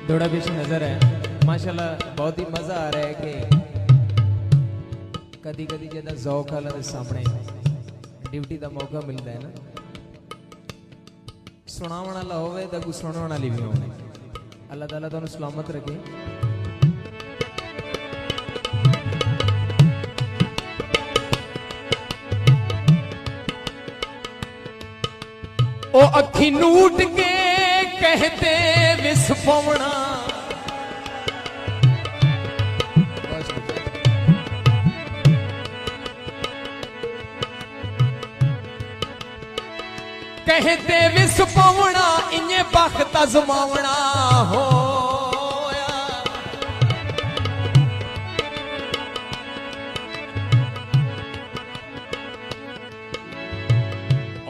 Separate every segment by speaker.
Speaker 1: थोड़ा पीछे नजर है माशाल्लाह बहुत ही मजा आ रहा है कि कदी कदी जदा ज़ौक वाला दे सामने ड्यूटी का मौका मिलता है ना सुनावन वाला होवे तो कुछ सुनने वाली भी होवे अल्लाह ताला तुहानू सलामत रखे। ओ अखी नूट के कहते विस्फवना कहते विस्फवना इन्हें बख्त आजमावना हो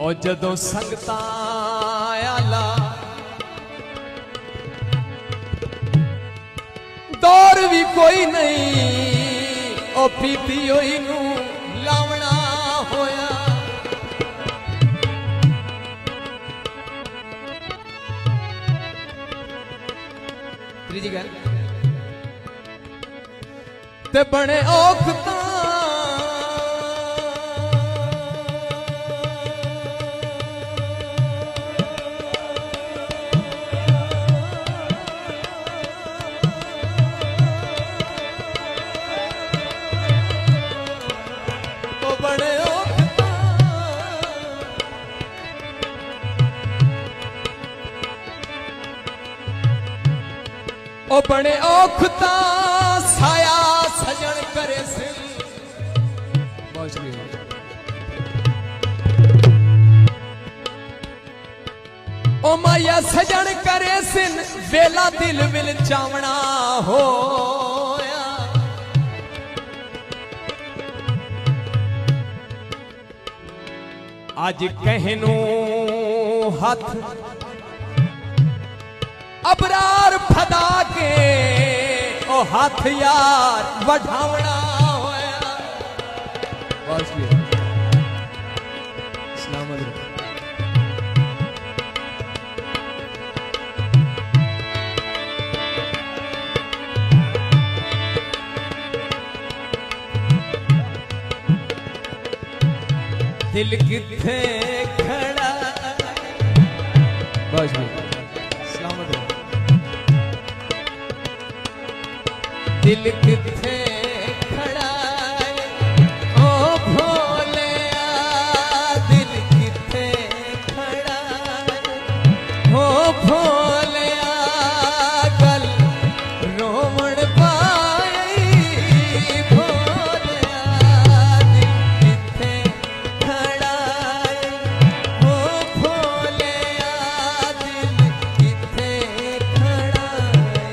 Speaker 1: और जदों संगतां आला दौर भी कोई नहीं ओ पीती होई नू लावना होया। तीजी गल ते बने औखता ओ बने औखता साया सजन करे सिल ओ माया सजन करे सिन वेला दिल विल चावना हो आज कहनू हाथ अबरार फदा के ओ हाथ यार बढ़ावना होया। दिल किथे खड़ा बस भी सलामत रहो। दिल किथे खड़ा है ओ भोलिया दिल किथे खड़ा है ओ भोलिया गल रोमण पाई भोलिया दिल किथे खड़ा है ओ भोलिया दिल किथे खड़ा है।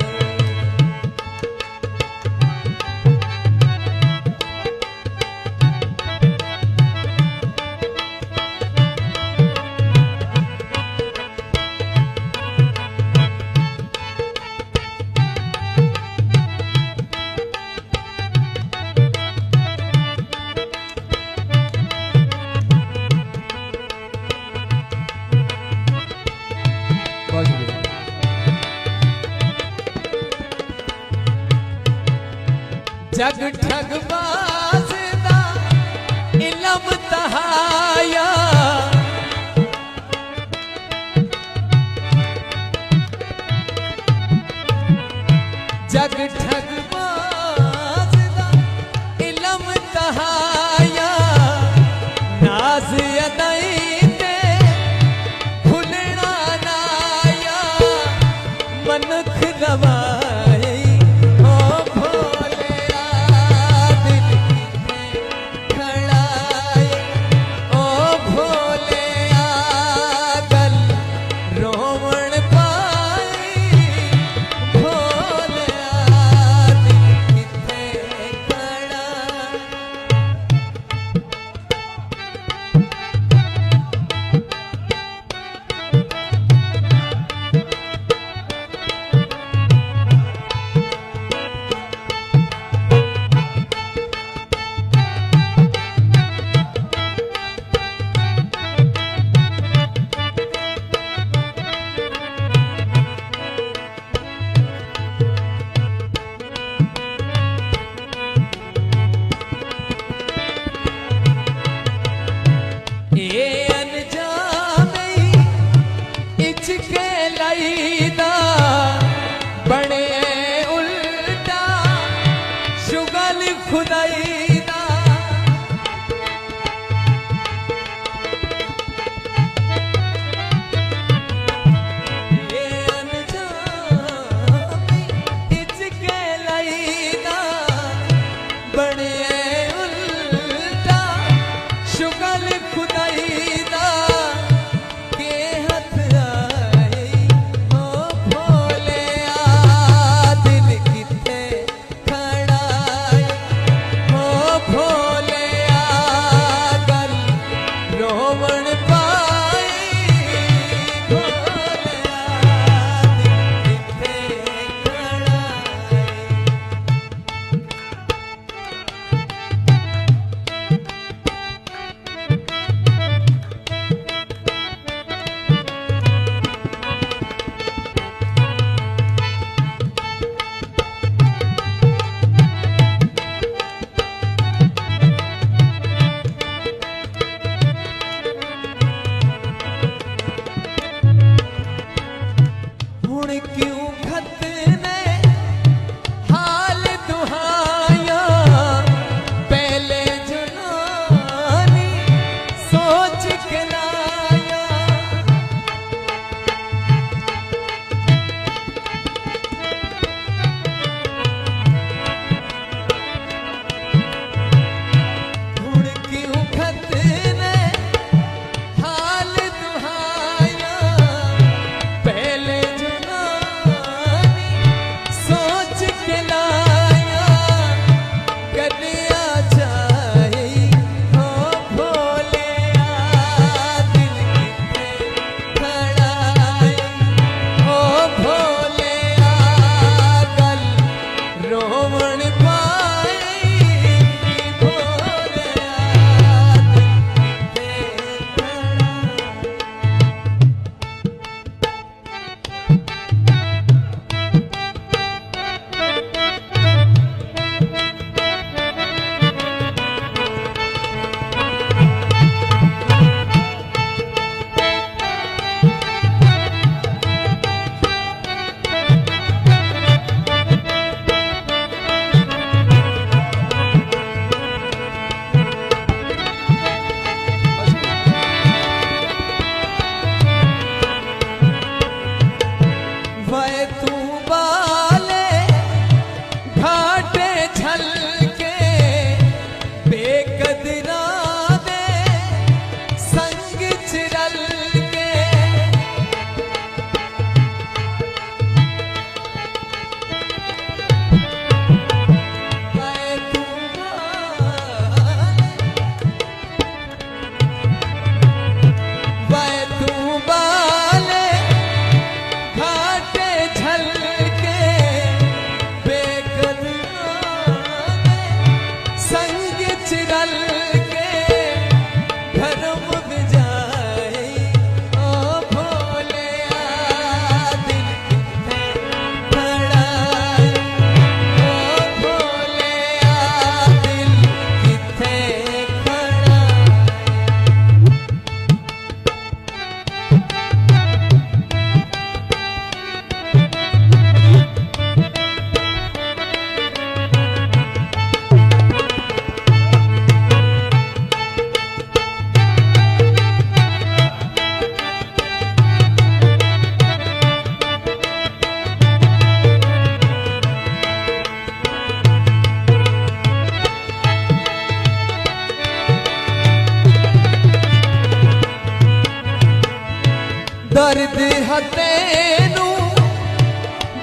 Speaker 1: दर्द हतेनू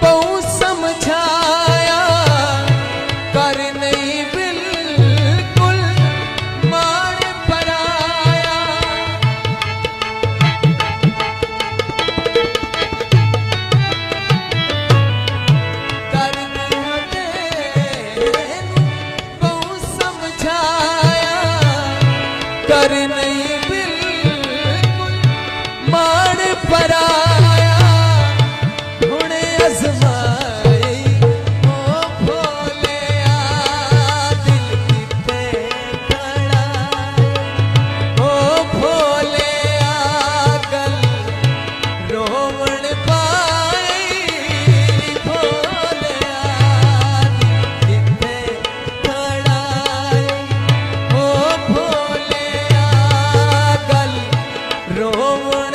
Speaker 1: बहु समझाया कर नहीं बिल्कुल मार पराया। दर्द हतेनू बहु समझाया कर नहीं बिल्कुल मार पराया। हुणे अज़माई ओ भोलिया दिल किथे खड़ा ओ भोलिया गल रोवण पाई भोलिया दिल किथे खड़ा ओ भोलिया गल रोवण